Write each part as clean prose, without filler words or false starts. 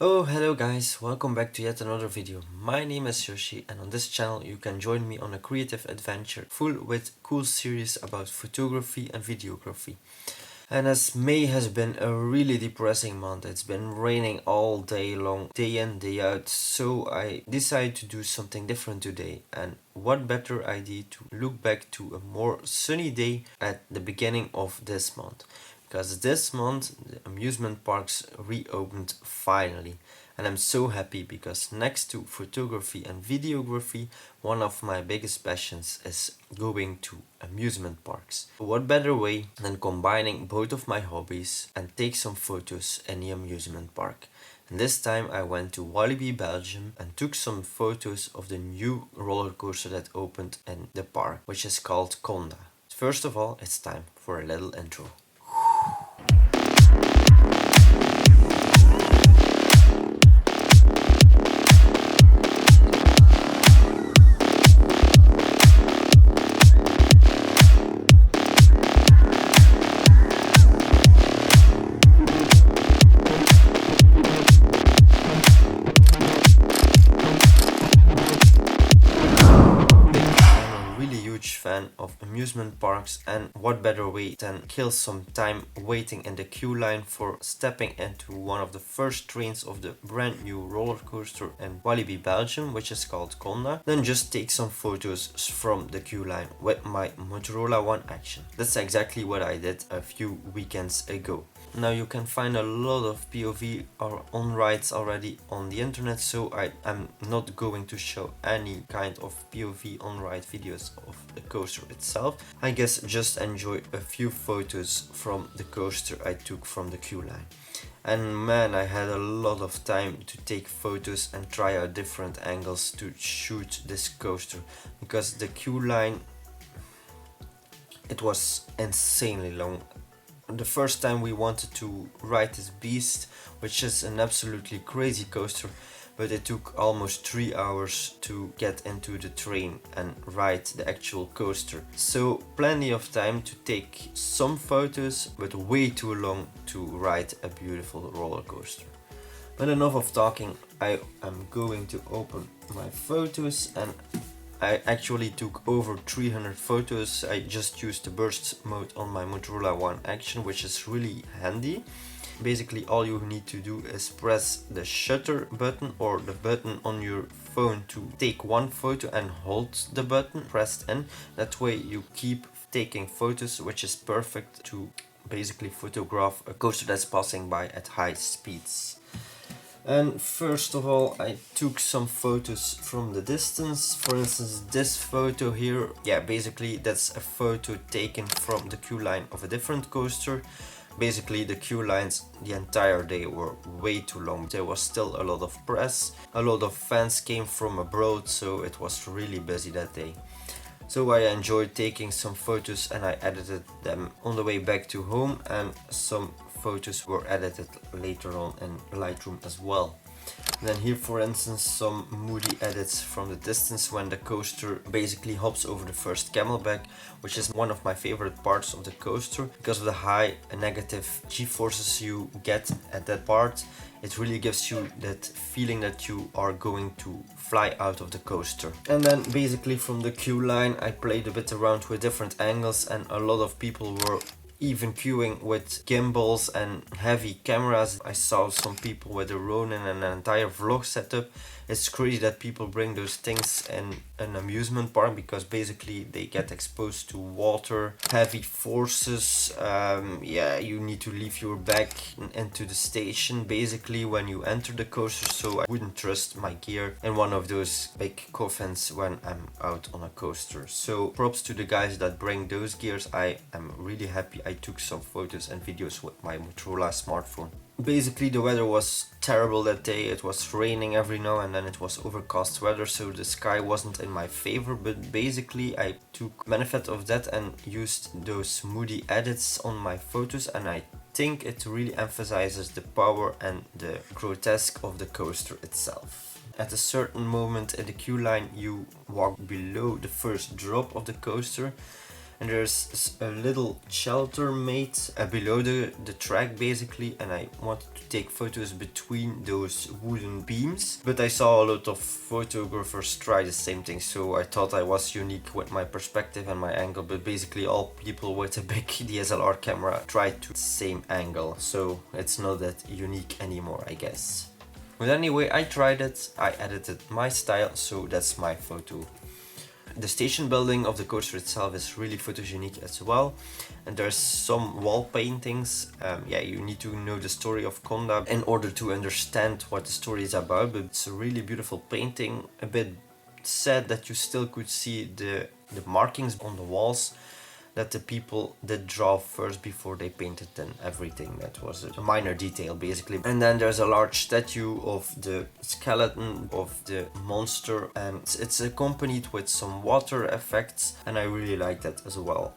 Oh, hello guys, welcome back to yet another video. My name is Yoshi and on this channel you can join me on a creative adventure full with cool series about photography and videography. And as May has been a really depressing month, it's been raining all day long, day in, day out, so I decided to do something different today. And what better idea to look back to a more sunny day at the beginning of this month. Because this month the amusement parks reopened finally. And I'm so happy because next to photography and videography, one of my biggest passions is going to amusement parks. What better way than combining both of my hobbies and take some photos in the amusement park. And this time I went to Walibi Belgium and took some photos of the new roller coaster that opened in the park, which is called Kondaa. First of all, it's time for a little intro. Fan of amusement parks, and what better way than kill some time waiting in the queue line for stepping into one of the first trains of the brand new roller coaster in Walibi Belgium, which is called Kondaa, then just take some photos from the queue line with my Motorola One Action. That's exactly what I did a few weekends ago. Now you can find a lot of POV or on rides already on the internet, so I am not going to show any kind of POV on ride videos of the coaster itself. I guess just enjoy a few photos from the coaster I took from the queue line. And man, I had a lot of time to take photos and try out different angles to shoot this coaster, because the queue line, it was insanely long. The first time we wanted to ride this beast, which is an absolutely crazy coaster, but it took almost 3 hours to get into the train and ride the actual coaster. So plenty of time to take some photos, but way too long to ride a beautiful roller coaster. But enough of talking, I am going to open my photos, and I actually took over 300 photos. I just used the burst mode on my Motorola One Action, which is really handy. Basically all you need to do is press the shutter button or the button on your phone to take one photo and hold the button pressed in. That way you keep taking photos, which is perfect to basically photograph a coaster that's passing by at high speeds. And first of all, I took some photos from the distance. For instance, this photo here, basically that's a photo taken from the queue line of a different coaster. Basically the queue lines the entire day were way too long. There was still a lot of press, a lot of fans came from abroad, so it was really busy that day. So I enjoyed taking some photos and I edited them on the way back to home, and some photos were edited later on in Lightroom as well. And then here, for instance, some moody edits from the distance when the coaster basically hops over the first camelback, which is one of my favorite parts of the coaster because of the high negative G-forces you get at that part. It really gives you that feeling that you are going to fly out of the coaster. And then basically from the queue line I played a bit around with different angles, and a lot of people were even queuing with gimbals and heavy cameras. I saw some people with a Ronin and an entire vlog setup. It's crazy that people bring those things in an amusement park, because basically they get exposed to water, heavy forces. You need to leave your bag into the station basically when you enter the coaster, so I wouldn't trust my gear in one of those big coffins when I'm out on a coaster. So props to the guys that bring those gears. I am really happy I took some photos and videos with my Motorola smartphone. Basically the weather was terrible that day. It was raining every now and then, it was overcast weather, so the sky wasn't in my favor, but basically I took benefit of that and used those moody edits on my photos, and I think it really emphasizes the power and the grotesque of the coaster itself. At a certain moment in the queue line you walk below the first drop of the coaster, and there's a little shelter made below the track basically, and I wanted to take photos between those wooden beams, but I saw a lot of photographers try the same thing, so I thought I was unique with my perspective and my angle, but basically all people with a big DSLR camera tried to the same angle, so it's not that unique anymore, I guess. But anyway, I tried it, I edited my style, so that's my photo. The station building of the coaster itself is really photogenic as well, and there's some wall paintings. Yeah, you need to know the story of Kondaa in order to understand what the story is about, but it's a really beautiful painting. A bit sad that you still could see the markings on the walls that the people did draw first before they painted and everything. That was a minor detail basically. And then there's a large statue of the skeleton of the monster, and it's accompanied with some water effects, and I really like that as well.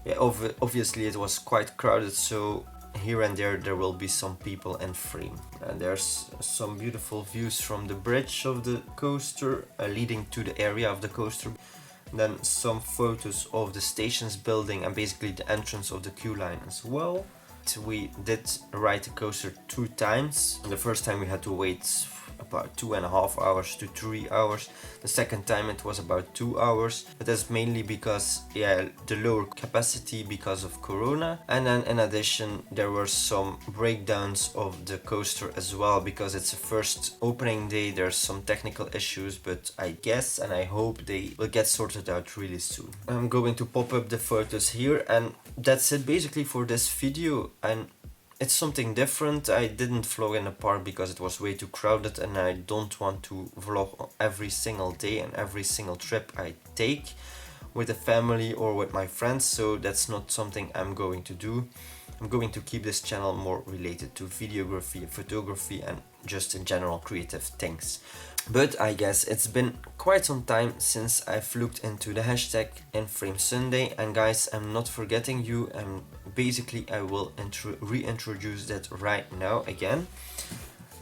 Yeah, obviously it was quite crowded, so here and there will be some people in frame. And there's some beautiful views from the bridge of the coaster leading to the area of the coaster. Then some photos of the stations building and basically the entrance of the queue line as well. We did ride the coaster 2 times. The first time we had to wait about 2.5 hours to 3 hours. The second time it was about 2 hours, but that's mainly because, yeah, the lower capacity because of Corona. And then in addition there were some breakdowns of the coaster as well, because it's the first opening day. There's some technical issues, but I guess and I hope they will get sorted out really soon. I'm going to pop up the photos here, and that's it basically for this video. And it's something different. I didn't vlog in the park because it was way too crowded, and I don't want to vlog every single day and every single trip I take with the family or with my friends, so that's not something I'm going to do. I'm going to keep this channel more related to videography, photography, and just in general creative things. But I guess it's been quite some time since I've looked into the hashtag Inframesunday, and guys, I'm not forgetting you, and basically I will reintroduce that right now again.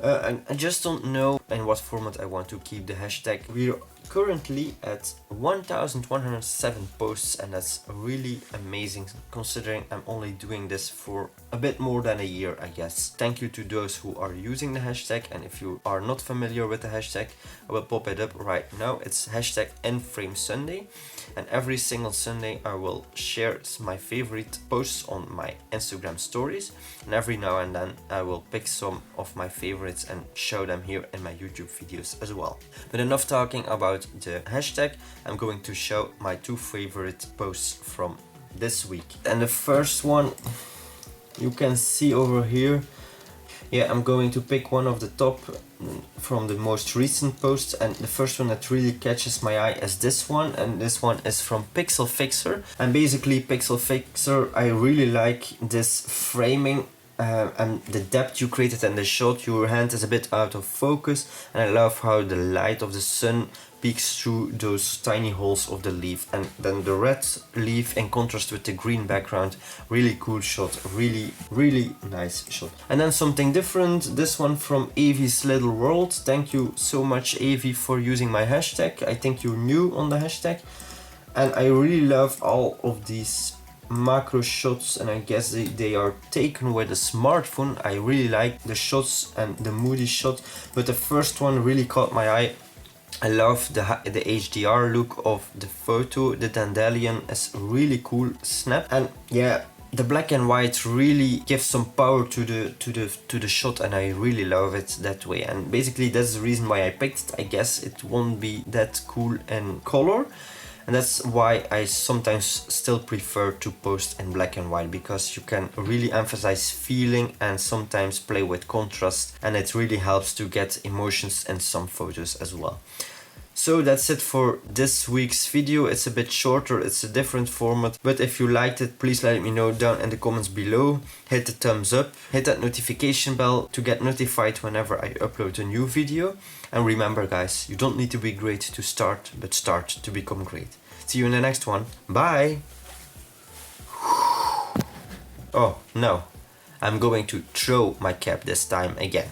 And I just don't know in what format I want to keep the hashtag. We're currently at 1107 posts, and that's really amazing considering I'm only doing this for a bit more than a year, I guess. Thank you to those who are using the hashtag, and if you are not familiar with the hashtag, I will pop it up right now. It's hashtag Inframesunday, and every single Sunday I will share my favorite posts on my Instagram stories, and every now and then I will pick some of my favorites and show them here in my YouTube videos as well. But enough talking about the hashtag. I'm going to show my 2 favorite posts from this week. And the first one you can see over here. Yeah, I'm going to pick one of the top from the most recent posts, and the first one that really catches my eye is this one, and this one is from Pixel Fixer. And basically Pixel Fixer, I really like this framing and the depth you created in the shot. Your hand is a bit out of focus, and I love how the light of the sun peeks through those tiny holes of the leaf, and then the red leaf in contrast with the green background. Really cool shot, really nice shot. And then something different, this one from Avi's Little World. Thank you so much, Avi, for using my hashtag. I think you're new on the hashtag, and I really love all of these macro shots, and I guess they are taken with a smartphone. I really like the shots and the moody shot, but the first one really caught my eye. I love the HDR look of the photo. The dandelion is really cool snap, and yeah, the black and white really gives some power to the shot, and I really love it that way. And basically that's the reason why I picked it. I guess it won't be that cool in color, and that's why I sometimes still prefer to post in black and white, because you can really emphasize feeling and sometimes play with contrast, and it really helps to get emotions in some photos as well. So that's it for this week's video. It's a bit shorter, it's a different format, but if you liked it, please let me know down in the comments below. Hit the thumbs up, hit that notification bell to get notified whenever I upload a new video. And remember guys, you don't need to be great to start, but start to become great. See you in the next one. Bye! Oh no, I'm going to throw my cap this time again.